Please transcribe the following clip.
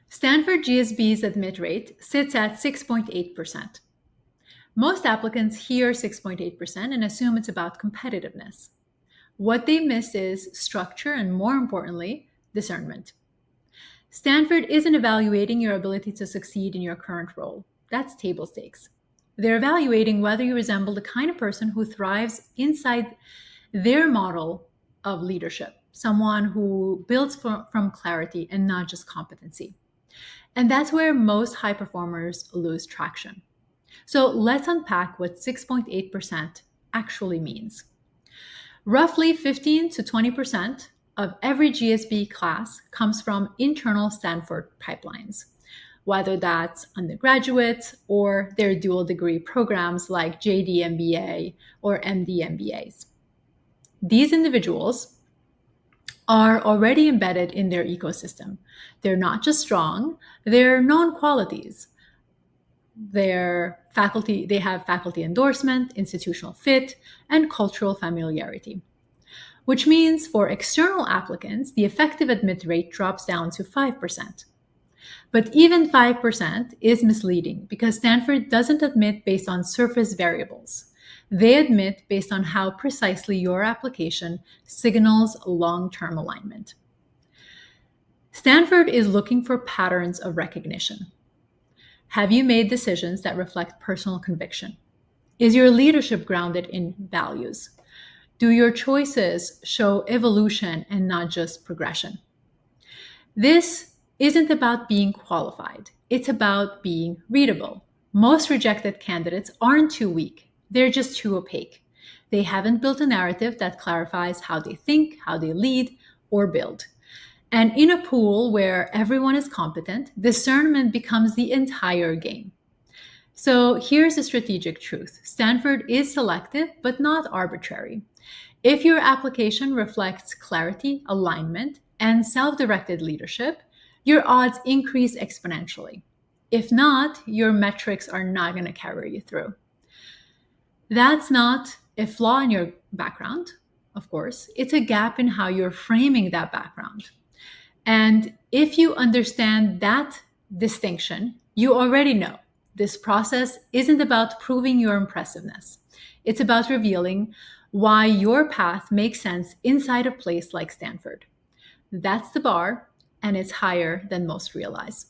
Stanford GSB's admit rate sits at 6.8%. Most applicants hear 6.8% and assume it's about competitiveness. What they miss is structure and, more importantly, discernment. Stanford isn't evaluating your ability to succeed in your current role. That's table stakes. They're evaluating whether you resemble the kind of person who thrives inside their model of leadership, someone who builds from clarity and not just competency. And that's where most high performers lose traction. So let's unpack what 6.8% actually means. Roughly 15 to 20% of every GSB class comes from internal Stanford pipelines, whether that's undergraduates or their dual degree programs like JD MBA or MD MBAs. These individuals are already embedded in their ecosystem. They're not just strong, they're known qualities. They have faculty endorsement, institutional fit, and cultural familiarity. Which means for external applicants, the effective admit rate drops down to 5%. But even 5% is misleading because Stanford doesn't admit based on surface variables. They admit based on how precisely your application signals long-term alignment. Stanford is looking for patterns of recognition. Have you made decisions that reflect personal conviction? Is your leadership grounded in values? Do your choices show evolution and not just progression? This isn't about being qualified. It's about being readable. Most rejected candidates aren't too weak. They're just too opaque. They haven't built a narrative that clarifies how they think, how they lead, or build. And in a pool where everyone is competent, discernment becomes the entire game. So here's the strategic truth. Stanford is selective, but not arbitrary. If your application reflects clarity, alignment, and self-directed leadership, your odds increase exponentially. If not, your metrics are not going to carry you through. That's not a flaw in your background, of course. It's a gap in how you're framing that background. And if you understand that distinction, you already know this process isn't about proving your impressiveness. It's about revealing why your path makes sense inside a place like Stanford. That's the bar, and it's higher than most realize.